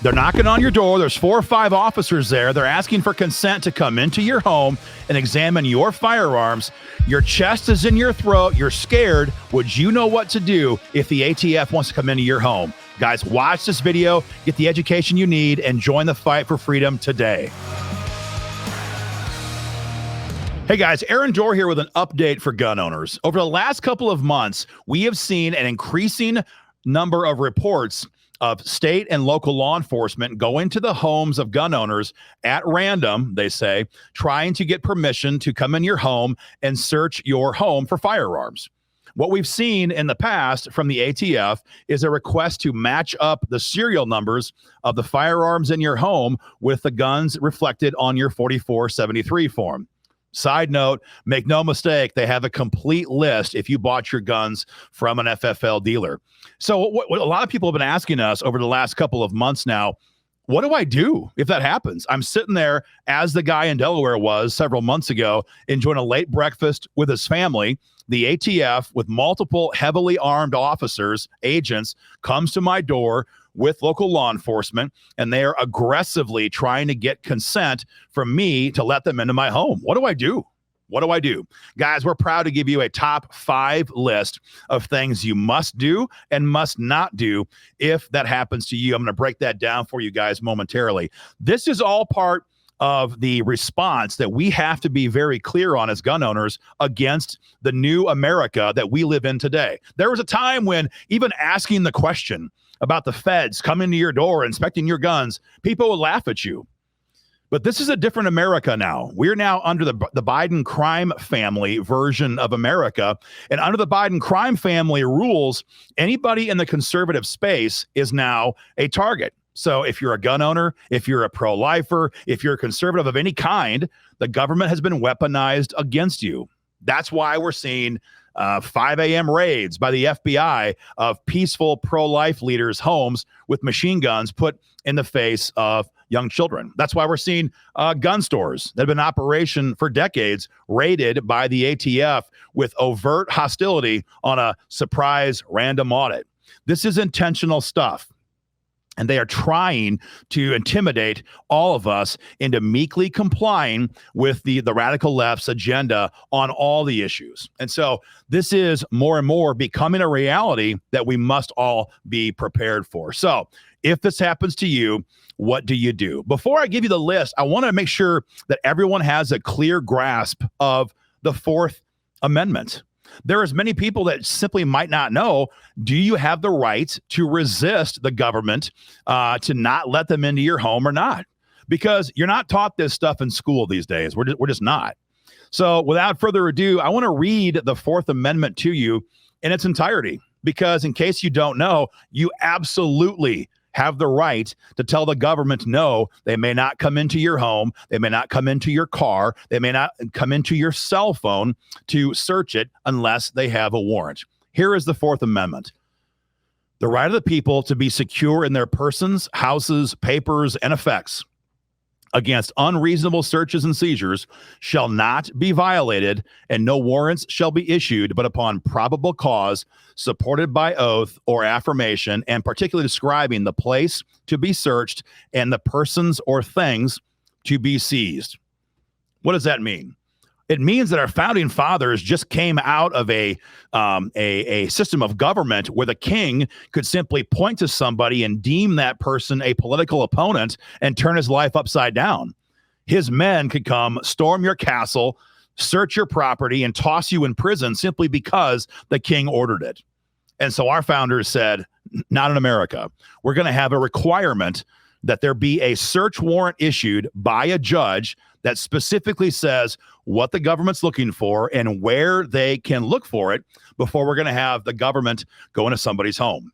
They're knocking on your door. There's 4 or 5 officers there. They're asking for consent to come into your home and examine your firearms. Your chest is in your throat. You're scared. Would you know what to do if the ATF wants to come into your home? Guys, watch this video, get the education you need, and join the fight for freedom today. Hey guys, Aaron Dorr here with an update for gun owners. Over the last couple of months, we have seen an increasing number of reports of state and local law enforcement going to the homes of gun owners at random, they say, trying to get permission to come in your home and search your home for firearms. What we've seen in the past from the ATF is a request to match up the serial numbers of the firearms in your home with the guns reflected on your 4473 form. Side note, make no mistake, they have a complete list if you bought your guns from an FFL dealer. So what a lot of people have been asking us over the last couple of months now, what do I do if that happens? I'm sitting there as the guy in Delaware was several months ago, enjoying a late breakfast with his family. The ATF, with multiple heavily armed officers, agents, comes to my door with local law enforcement, and they are aggressively trying to get consent from me to let them into my home. What do I do? What do I do? Guys, we're proud to give you a top 5 list of things you must do and must not do if that happens to you. I'm going to break that down for you guys momentarily. This is all part of the response that we have to be very clear on as gun owners against the new America that we live in today. There was a time when even asking the question about the feds coming to your door, inspecting your guns, people would laugh at you. But this is a different America now. We're now under the Biden crime family version of America. And under the Biden crime family rules, anybody in the conservative space is now a target. So if you're a gun owner, if you're a pro-lifer, if you're a conservative of any kind, the government has been weaponized against you. That's why we're seeing 5 a.m. raids by the FBI of peaceful pro-life leaders' homes with machine guns put in the face of young children. That's why we're seeing gun stores that have been in operation for decades raided by the ATF with overt hostility on a surprise random audit. This is intentional stuff. And they are trying to intimidate all of us into meekly complying with the radical left's agenda on all the issues. And so this is more and more becoming a reality that we must all be prepared for. So if this happens to you, what do you do? Before I give you the list, I want to make sure that everyone has a clear grasp of the Fourth Amendment. There are many people that simply might not know, do you have the right to resist the government to not let them into your home or not? Because you're not taught this stuff in school these days. We're just not. So without further ado, I want to read the Fourth Amendment to you in its entirety, because in case you don't know, you absolutely have the right to tell the government, no, they may not come into your home. They may not come into your car. They may not come into your cell phone to search it unless they have a warrant. Here is the Fourth Amendment. The right of the people to be secure in their persons, houses, papers, and effects against unreasonable searches and seizures shall not be violated, and no warrants shall be issued but upon probable cause, supported by oath or affirmation, and particularly describing the place to be searched and the persons or things to be seized. What does that mean? It means that our founding fathers just came out of a system of government where the king could simply point to somebody and deem that person a political opponent and turn his life upside down. His men could come, storm your castle, search your property, and toss you in prison simply because the king ordered it. And so our founders said, not in America. We're going to have a requirement that there be a search warrant issued by a judge that specifically says what the government's looking for and where they can look for it before we're going to have the government go into somebody's home.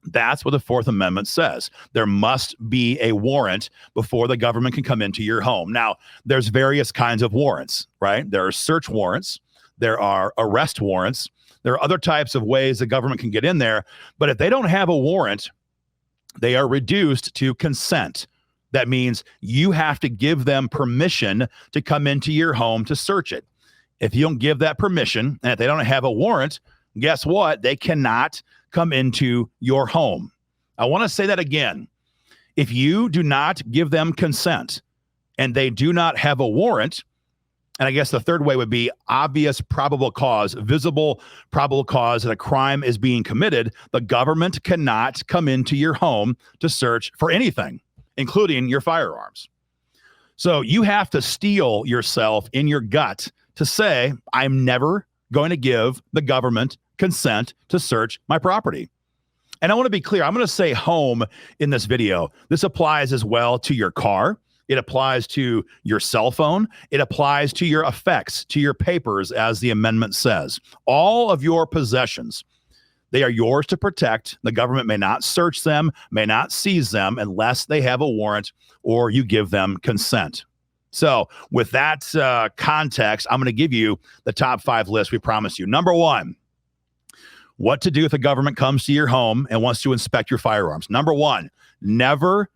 That's what the Fourth Amendment says. There must be a warrant before the government can come into your home. Now, there's various kinds of warrants, right? There are search warrants. There are arrest warrants. There are other types of ways the government can get in there. But if they don't have a warrant, they are reduced to consent. That means you have to give them permission to come into your home to search it. If you don't give that permission, and if they don't have a warrant, guess what? They cannot come into your home. I want to say that again. If you do not give them consent and they do not have a warrant, and I guess the third way would be obvious probable cause, visible probable cause that a crime is being committed, the government cannot come into your home to search for anything, including your firearms. So you have to steel yourself in your gut to say, I'm never going to give the government consent to search my property. And I want to be clear, I'm going to say home in this video. This applies as well to your car. It applies to your cell phone. It applies to your effects, to your papers, as the amendment says. All of your possessions, they are yours to protect. The government may not search them, may not seize them unless they have a warrant or you give them consent. So with that context, I'm going to give you the top 5 list we promised you. Number 1, what to do if the government comes to your home and wants to inspect your firearms. Number 1, never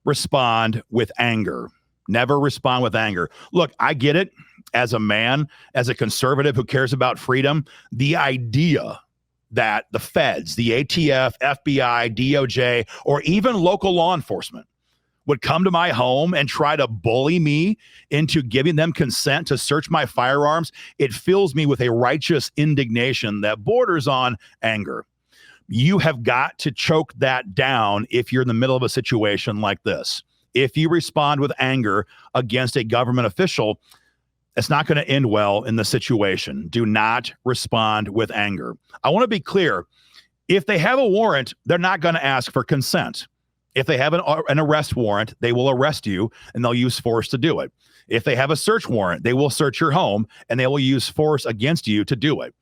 respond with anger. Never respond with anger. Look, I get it. As a man, as a conservative who cares about freedom, the idea that the feds, the ATF, FBI, DOJ, or even local law enforcement would come to my home and try to bully me into giving them consent to search my firearms, it fills me with a righteous indignation that borders on anger. You have got to choke that down if you're in the middle of a situation like this. If you respond with anger against a government official, it's not going to end well in the situation. Do not respond with anger. I want to be clear. If they have a warrant, they're not going to ask for consent. If they have an arrest warrant, they will arrest you and they'll use force to do it. If they have a search warrant, they will search your home and they will use force against you to do it.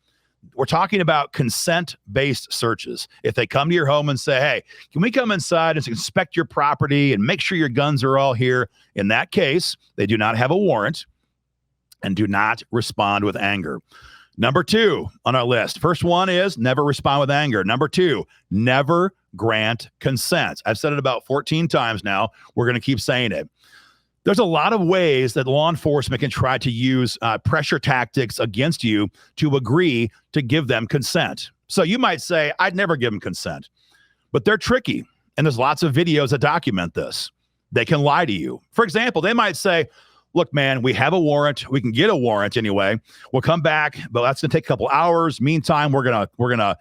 We're talking about consent-based searches. If they come to your home and say, hey, can we come inside and inspect your property and make sure your guns are all here? In that case, they do not have a warrant and do not respond with anger. Number 2 on our list. First one is never respond with anger. Number 2, never grant consent. I've said it about 14 times now. We're going to keep saying it. There's a lot of ways that law enforcement can try to use pressure tactics against you to agree to give them consent. So you might say, I'd never give them consent, but they're tricky. And there's lots of videos that document this. They can lie to you. For example, they might say, look, man, we have a warrant. We can get a warrant anyway. We'll come back, but that's going to take a couple hours. Meantime, we're gonna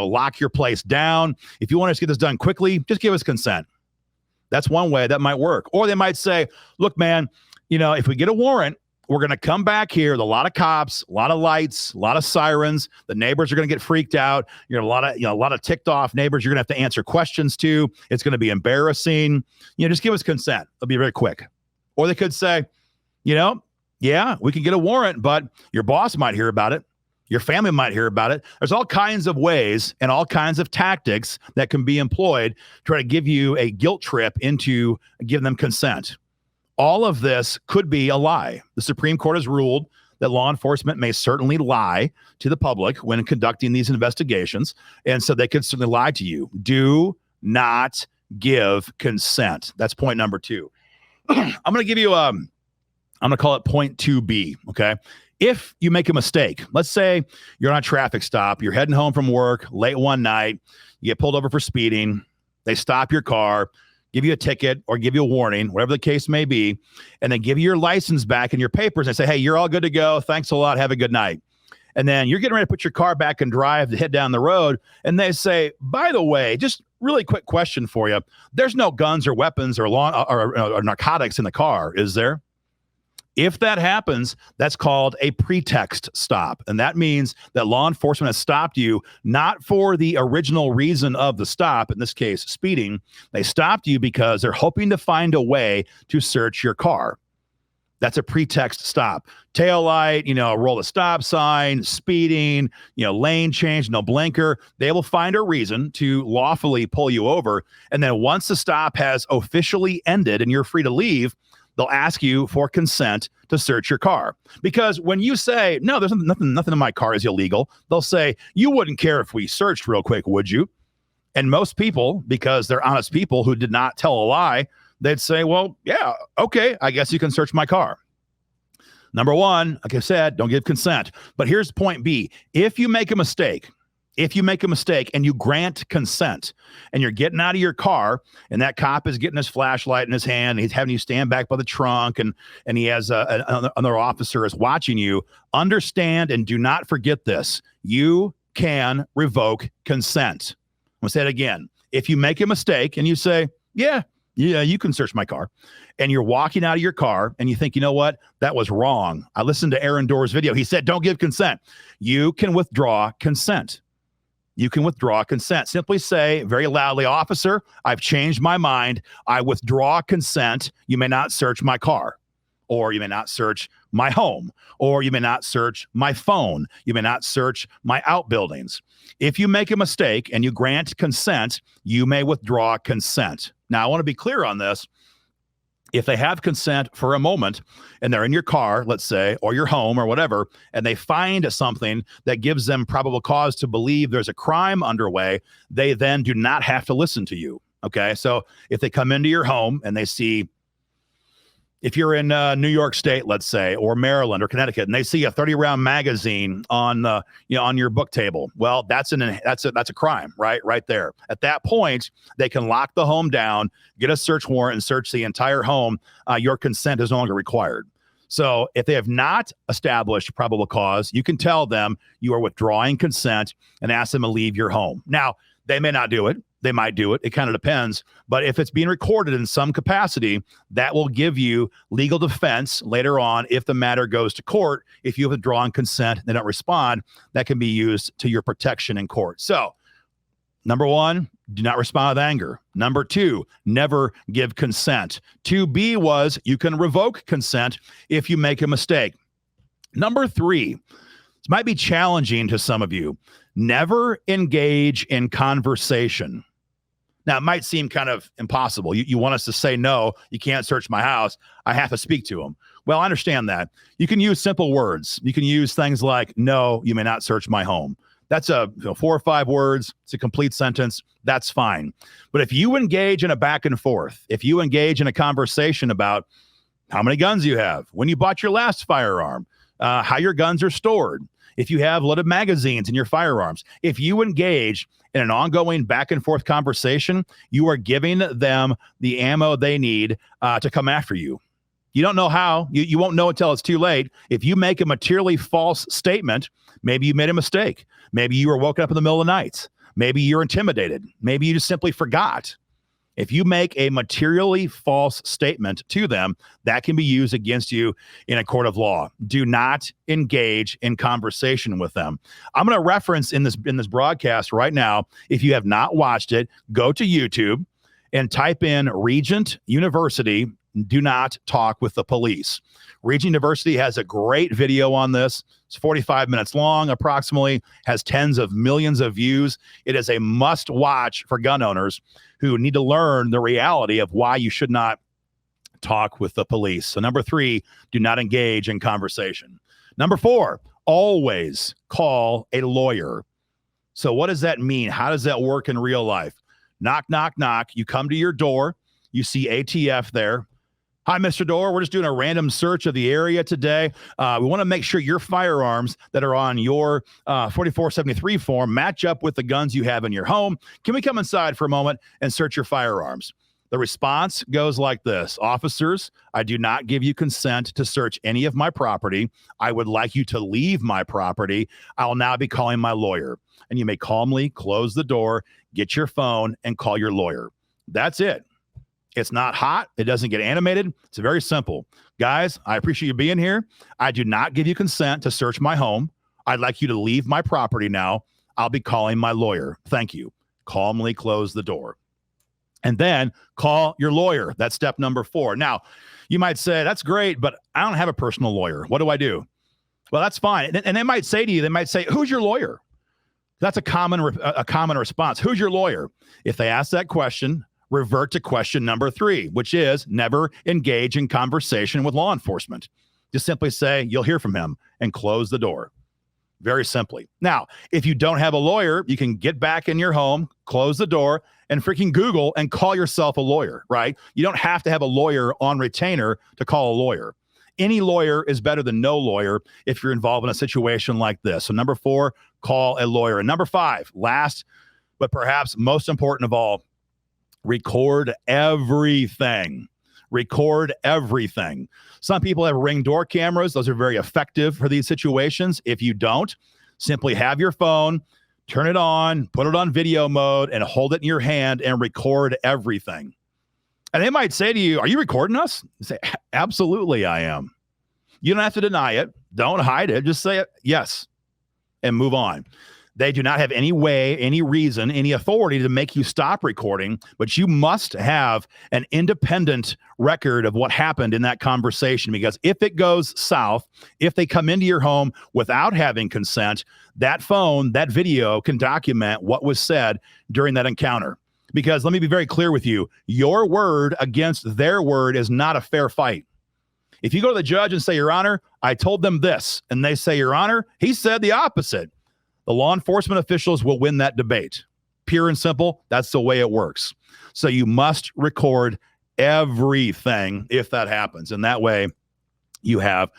lock your place down. If you want us to get this done quickly, just give us consent. That's one way that might work. Or they might say, look, man, if we get a warrant, we're going to come back here with a lot of cops, a lot of lights, a lot of sirens. The neighbors are going to get freaked out. You're a lot of ticked off neighbors you're going to have to answer questions to. It's going to be embarrassing. Just give us consent. It'll be very quick. Or they could say, yeah, we can get a warrant, but your boss might hear about it. Your family might hear about it. There's all kinds of ways and all kinds of tactics that can be employed to try to give you a guilt trip into giving them consent. All of this could be a lie. The Supreme Court has ruled that law enforcement may certainly lie to the public when conducting these investigations. And so they could certainly lie to you. Do not give consent. That's point number 2. I'm going to give you I'm going to call it point 2B. Okay. If you make a mistake, let's say you're on a traffic stop, you're heading home from work late one night, you get pulled over for speeding, they stop your car, give you a ticket or give you a warning, whatever the case may be, and then give you your license back and your papers and say, hey, you're all good to go. Thanks a lot. Have a good night. And then you're getting ready to put your car back and drive to head down the road. And they say, by the way, just really quick question for you. There's no guns or weapons or narcotics in the car, is there? If that happens, that's called a pretext stop. And that means that law enforcement has stopped you not for the original reason of the stop, in this case, speeding. They stopped you because they're hoping to find a way to search your car. That's a pretext stop. Taillight, roll a stop sign, speeding, lane change, no blinker. They will find a reason to lawfully pull you over. And then once the stop has officially ended and you're free to leave, they'll ask you for consent to search your car. Because when you say, no, there's nothing in my car is illegal, they'll say, you wouldn't care if we searched real quick, would you? And most people, because they're honest people who did not tell a lie, they'd say, well, yeah, okay, I guess you can search my car. Number 1, like I said, don't give consent. But here's point B. If you make a mistake If you make a mistake and you grant consent and you're getting out of your car and that cop is getting his flashlight in his hand, and he's having you stand back by the trunk, and he has another officer is watching you, understand and do not forget this. You can revoke consent. I'm going to say it again. If you make a mistake and you say, yeah, you can search my car, and you're walking out of your car and you think, you know what, that was wrong. I listened to Aaron Doerr's video. He said, don't give consent. You can withdraw consent. You can withdraw consent. Simply say very loudly, officer, I've changed my mind. I withdraw consent. You may not search my car, or you may not search my home, or you may not search my phone. You may not search my outbuildings. If you make a mistake and you grant consent, you may withdraw consent. Now, I want to be clear on this. If they have consent for a moment and they're in your car, let's say, or your home or whatever, and they find something that gives them probable cause to believe there's a crime underway, they then do not have to listen to you. Okay. So if they come into your home and they see, if you're in New York State, let's say, or Maryland or Connecticut, and they see a 30-round magazine on on your book table, well, that's a crime, right there. At that point, they can lock the home down, get a search warrant, and search the entire home. Your consent is no longer required. So if they have not established probable cause, you can tell them you are withdrawing consent and ask them to leave your home. Now, they may not do it. They might do it. It kind of depends. But if it's being recorded in some capacity, that will give you legal defense later on if the matter goes to court. If you have withdrawn consent and they don't respond, that can be used to your protection in court. So, number one, do not respond with anger. Number two, never give consent. 2B was you can revoke consent if you make a mistake. Number three, this might be challenging to some of you. Never engage in conversation. Now, it might seem kind of impossible. You want us to say, no, you can't search my house. I have to speak to him. Well, I understand that. You can use simple words. You can use things like, no, you may not search my home. That's 4 or 5 words. It's a complete sentence. That's fine. But if you engage in a back and forth, if you engage in a conversation about how many guns you have, when you bought your last firearm, how your guns are stored, if you have loaded magazines in your firearms, if you engage in an ongoing back and forth conversation, you are giving them the ammo they need to come after you. You don't know how. You won't know until it's too late. If you make a materially false statement, maybe you made a mistake. Maybe you were woken up in the middle of the night. Maybe you're intimidated. Maybe you just simply forgot. If you make a materially false statement to them, that can be used against you in a court of law. Do not engage in conversation with them. I'm going to reference in this broadcast right now. If you have not watched it, go to YouTube and type in Regent University, do not talk with the police. Regent University has a great video on this. It's 45 minutes long, approximately, has tens of millions of views. It is a must watch for gun owners who need to learn the reality of why you should not talk with the police. So number 3, do not engage in conversation. Number 4, always call a lawyer. So what does that mean? How does that work in real life? Knock, knock, knock. You come to your door. You see ATF there. Hi, Mr. Doerr. We're just doing a random search of the area today. We want to make sure your firearms that are on your 4473 form match up with the guns you have in your home. Can we come inside for a moment and search your firearms? The response goes like this. Officers, I do not give you consent to search any of my property. I would like you to leave my property. I will now be calling my lawyer. And you may calmly close the door, get your phone, and call your lawyer. That's it. It's not hot. It doesn't get animated. It's very simple. Guys, I appreciate you being here. I do not give you consent to search my home. I'd like you to leave my property now. I'll be calling my lawyer. Thank you. Calmly close the door. And then call your lawyer. That's step number 4. Now, you might say, that's great, but I don't have a personal lawyer. What do I do? Well, that's fine. And they might say to you, who's your lawyer? That's a common response. Who's your lawyer? If they ask that question, revert to question number 3, which is never engage in conversation with law enforcement. Just simply say, you'll hear from him, and close the door. Very simply. Now, if you don't have a lawyer, you can get back in your home, close the door, and freaking Google and call yourself a lawyer, right? You don't have to have a lawyer on retainer to call a lawyer. Any lawyer is better than no lawyer if you're involved in a situation like this. So number 4, call a lawyer. And number 5, last but perhaps most important of all, record everything. Record everything. Some people have Ring door cameras. Those are very effective for these situations. If you don't, simply have your phone, turn it on, put it on video mode, and hold it in your hand and record everything. And they might say to you, are you recording us? You say, absolutely, I am. You don't have to deny it. Don't hide it. Just say it, yes, and move on. They do not have any way, any reason, any authority to make you stop recording, but you must have an independent record of what happened in that conversation, because if it goes south, if they come into your home without having consent, that phone, that video can document what was said during that encounter. Because let me be very clear with you, your word against their word is not a fair fight. If you go to the judge and say, Your Honor, I told them this, and they say, Your Honor, he said the opposite, the law enforcement officials will win that debate. Pure and simple, that's the way it works. So you must record everything if that happens. And that way you have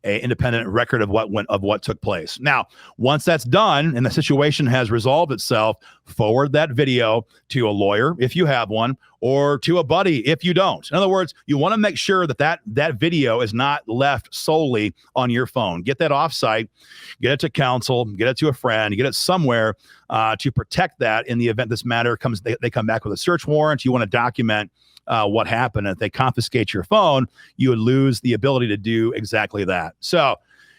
an independent record of what took place. Now, once that's done and the situation has resolved itself, forward that video to a lawyer if you have one, or to a buddy if you don't. In other words, you want to make sure that video is not left solely on your phone. Get that offsite, get it to counsel, get it to a friend, get it somewhere to protect that in the event this matter comes. They come back with a search warrant. You want to document what happened. If they confiscate your phone, you would lose the ability to do exactly that. So,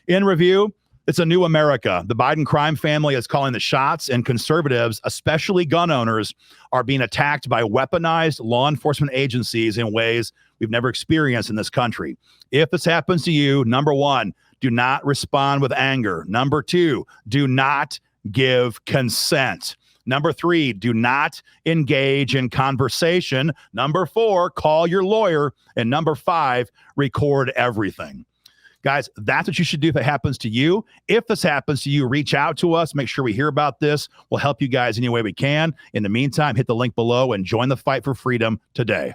in review, it's a new America. The Biden crime family is calling the shots, and conservatives, especially gun owners, are being attacked by weaponized law enforcement agencies in ways we've never experienced in this country. If this happens to you, number 1, do not respond with anger. Number 2, do not give consent. Number 3, do not engage in conversation. Number 4, call your lawyer. And number 5, record everything. Guys, that's what you should do if it happens to you. If this happens to you, reach out to us. Make sure we hear about this. We'll help you guys any way we can. In the meantime, hit the link below and join the fight for freedom today.